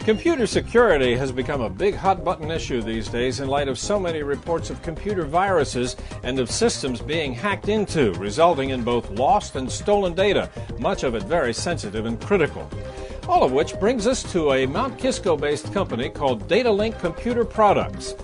Computer security has become a big hot-button issue these days in light of so many reports of computer viruses and of systems being hacked into, resulting in both lost and stolen data, much of it very sensitive and critical. All of which brings us to a Mount Kisco-based company called Datalink Computer Products.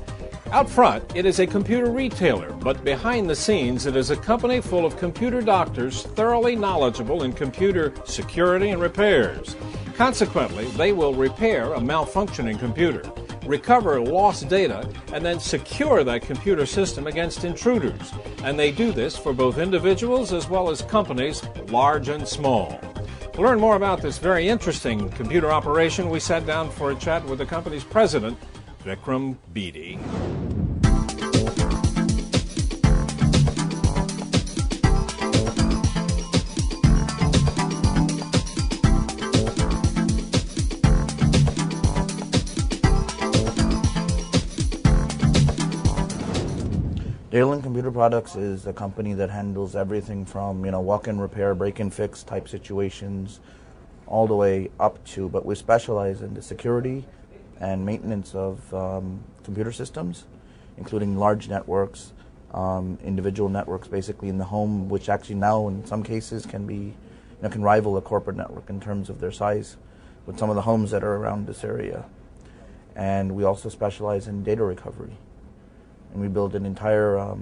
Out front, it is a computer retailer, but behind the scenes, it is a company full of computer doctors thoroughly knowledgeable in computer security and repairs. Consequently, they will repair a malfunctioning computer, recover lost data, and then secure that computer system against intruders. And they do this for both individuals as well as companies, large and small. To learn more about this very interesting computer operation, we sat down for a chat with the company's president, Vikram Bedi. Datalink Computer Products is a company that handles everything from, walk-in repair, break-in fix type situations, all the way up to, but we specialize in the security and maintenance of computer systems, including large networks, individual networks basically in the home, which actually now in some cases can rival a corporate network in terms of their size with some of the homes that are around this area. And we also specialize in data recovery. And we build an entire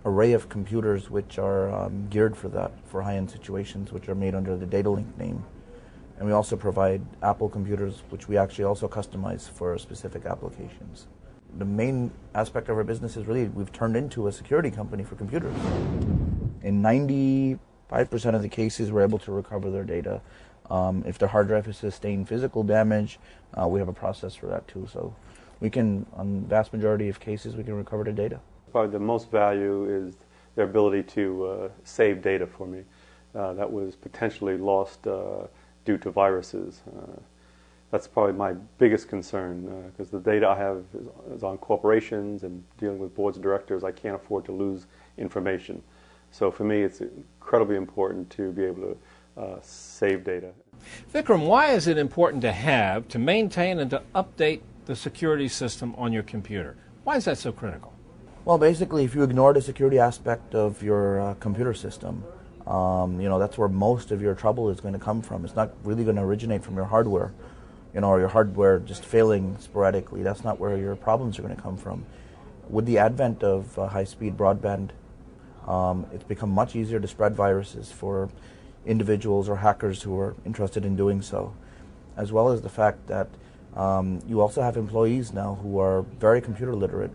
array of computers which are geared for that, for high-end situations, which are made under the Datalink name. And we also provide Apple computers, which we actually also customize for specific applications. The main aspect of our business is really we've turned into a security company for computers. In 95% of the cases, we're able to recover their data. If their hard drive has sustained physical damage, we have a process for that too. So we can, on the vast majority of cases, we can recover the data. Probably the most value is their ability to save data for me that was potentially lost due to viruses. That's probably my biggest concern because the data I have is on corporations and dealing with boards of directors. I can't afford to lose information. So for me, it's incredibly important to be able to save data. Vikram, why is it important to maintain and to update the security system on your computer? Why is that so critical? Well, basically, if you ignore the security aspect of your computer system, that's where most of your trouble is going to come from. It's not really going to originate from your hardware, or your hardware just failing sporadically. That's not where your problems are going to come from. With the advent of high-speed broadband, it's become much easier to spread viruses for individuals or hackers who are interested in doing so, as well as the fact that you also have employees now who are very computer literate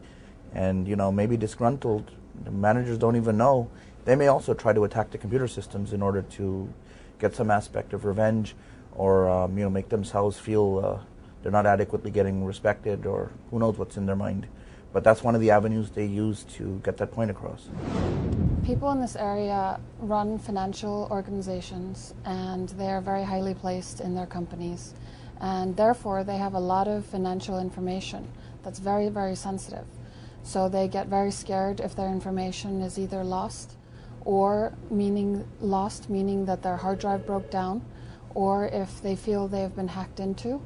and, maybe disgruntled. The managers don't even know. They may also try to attack the computer systems in order to get some aspect of revenge or, make themselves feel they're not adequately getting respected, or who knows what's in their mind. But that's one of the avenues they use to get that point across. People in this area run financial organizations, and they are very highly placed in their companies. And therefore, they have a lot of financial information that's very, very sensitive. So they get very scared if their information is either lost, or meaning that their hard drive broke down, or if they feel they have been hacked into,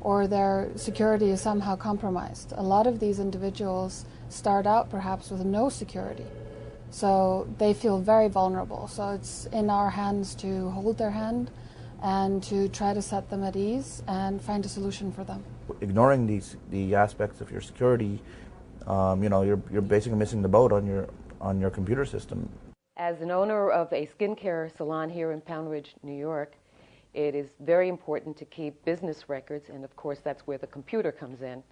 or their security is somehow compromised. A lot of these individuals start out perhaps with no security. So they feel very vulnerable. So it's in our hands to hold their hand and to try to set them at ease and find a solution for them. Ignoring the aspects of your security, you're basically missing the boat on your computer system. As an owner of a skincare salon here in Pound Ridge, New York, it is very important to keep business records, and of course that's where the computer comes in.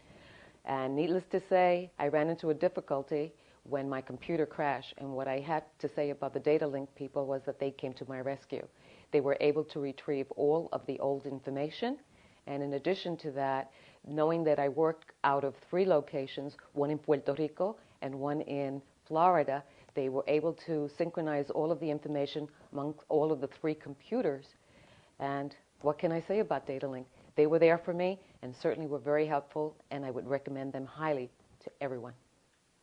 And needless to say, I ran into a difficulty when my computer crashed, and what I had to say about the Datalink people was that they came to my rescue. They were able to retrieve all of the old information, and in addition to that, knowing that I worked out of 3 locations, one in Puerto Rico and one in Florida, they were able to synchronize all of the information amongst all of the 3 computers. And what can I say about Datalink? They were there for me and certainly were very helpful, and I would recommend them highly to everyone.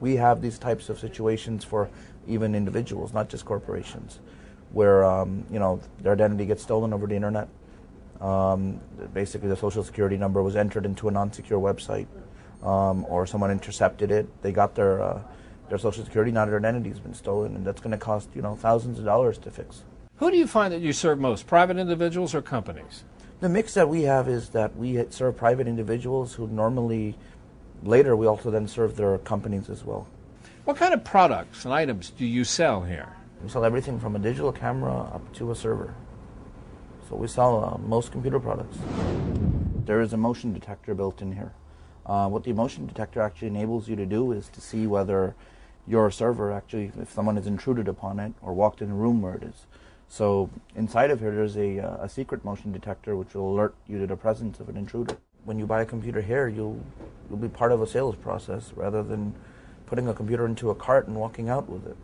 We have these types of situations for even individuals, not just corporations, where their identity gets stolen over the internet. Basically, the social security number was entered into a non-secure website, or someone intercepted it. They got their social security, now their identity's been stolen, and that's going to cost thousands of dollars to fix. Who do you find that you serve most, private individuals or companies? The mix that we have is that we serve private individuals who normally, later we also then serve their companies as well. What kind of products and items do you sell here? We sell everything from a digital camera up to a server. So we sell most computer products. There is a motion detector built in here. What the motion detector actually enables you to do is to see whether your server actually, if someone has intruded upon it or walked in a room where it is. So inside of here there's a secret motion detector which will alert you to the presence of an intruder. When you buy a computer here, you'll be part of a sales process rather than putting a computer into a cart and walking out with it.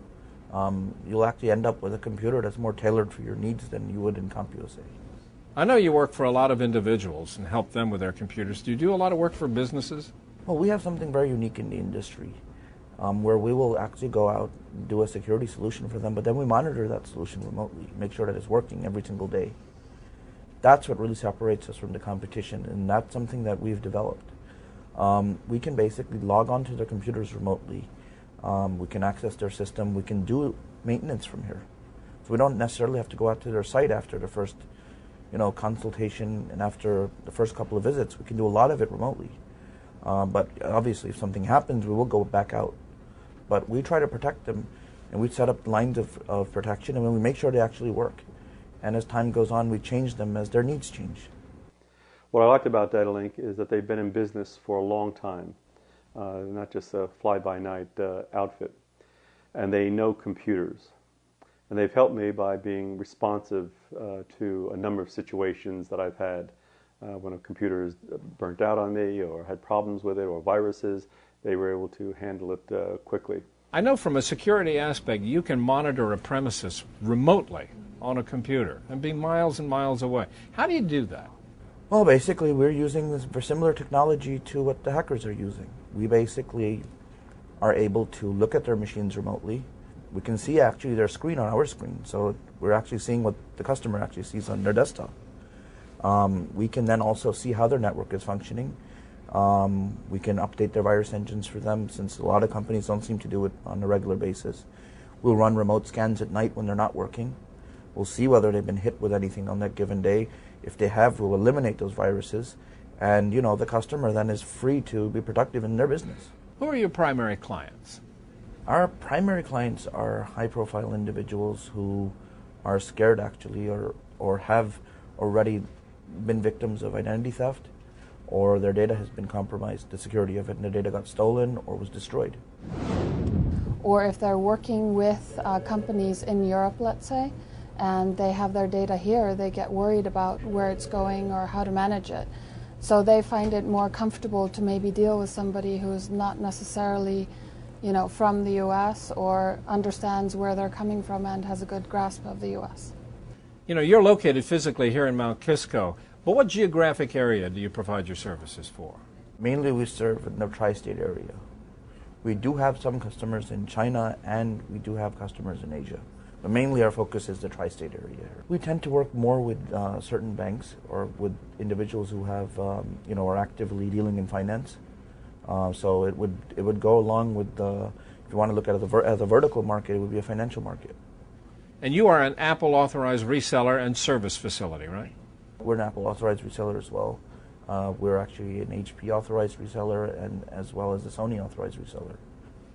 You'll actually end up with a computer that's more tailored for your needs than you would in CompUSA. I know you work for a lot of individuals and help them with their computers. Do you do a lot of work for businesses? Well, we have something very unique in the industry where we will actually go out and do a security solution for them, but then we monitor that solution remotely, make sure that it's working every single day. That's what really separates us from the competition, and that's something that we've developed. We can basically log onto their computers remotely. We can access their system. We can do maintenance from here. So we don't necessarily have to go out to their site after the first consultation and after the first couple of visits. We can do a lot of it remotely. But obviously if something happens, we will go back out. But we try to protect them, and we set up lines of protection, and we make sure they actually work. And as time goes on, we change them as their needs change. What I liked about Datalink is that they've been in business for a long time, not just a fly-by-night outfit. And they know computers. And they've helped me by being responsive to a number of situations that I've had. When a computer is burnt out on me or had problems with it or viruses, they were able to handle it quickly. I know from a security aspect you can monitor a premises remotely on a computer and be miles and miles away. How do you do that? Well, basically we're using this similar technology to what the hackers are using. We basically are able to look at their machines remotely. We can see actually their screen on our screen, so we're actually seeing what the customer actually sees on their desktop. We can then also see how their network is functioning. We can update their virus engines for them, since a lot of companies don't seem to do it on a regular basis. We'll run remote scans at night when they're not working. We'll see whether they've been hit with anything on that given day. If they have, we'll eliminate those viruses. And, the customer then is free to be productive in their business. Who are your primary clients? Our primary clients are high-profile individuals who are scared, actually, or have already been victims of identity theft, or their data has been compromised, the security of it, and their data got stolen or was destroyed. Or if they're working with companies in Europe, let's say, and they have their data here, they get worried about where it's going or how to manage it. So they find it more comfortable to maybe deal with somebody who's not necessarily from the U.S. or understands where they're coming from and has a good grasp of the U.S. You're located physically here in Mount Kisco, but what geographic area do you provide your services for? Mainly we serve in the tri-state area. We do have some customers in China, and we do have customers in Asia. But mainly our focus is the tri-state area. We tend to work more with certain banks or with individuals who have, are actively dealing in finance. So it would go along with if you want to look at it as a vertical market, it would be a financial market. And you are an Apple authorized reseller and service facility, right? We're an Apple authorized reseller as well. We're actually an HP authorized reseller, and as well as a Sony authorized reseller.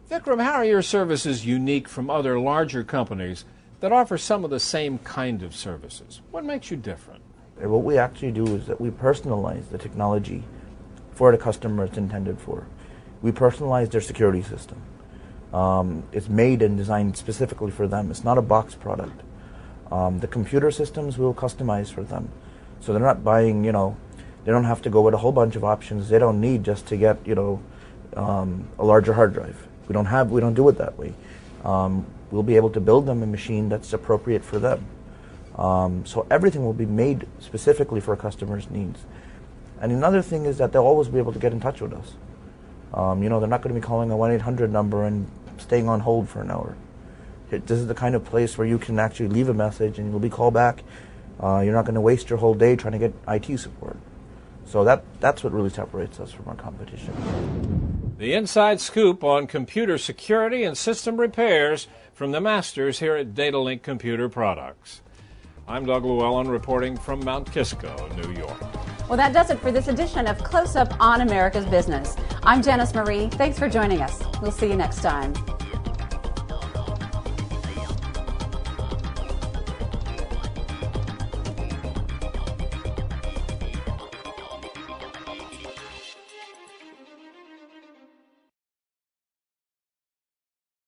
Vikram, how are your services unique from other larger companies that offer some of the same kind of services? What makes you different? What we actually do is that we personalize the technology for the customer it's intended for. We personalize their security system. It's made and designed specifically for them. It's not a box product. The computer systems we'll customize for them. So they're not buying, they don't have to go with a whole bunch of options they don't need just to get, a larger hard drive. We don't do it that way. We'll be able to build them a machine that's appropriate for them. So everything will be made specifically for a customer's needs. And another thing is that they'll always be able to get in touch with us. They're not going to be calling a 1-800 number and staying on hold for an hour. This is the kind of place where you can actually leave a message and you'll be called back You're not going to waste your whole day trying to get IT support. So that's what really separates us from our competition. The inside scoop on computer security and system repairs from the masters here at Datalink Computer Products. I'm Doug Llewellyn reporting from Mount Kisco, New York. Well, that does it for this edition of Close Up on America's Business. I'm Janice Marie. Thanks for joining us. We'll see you next time.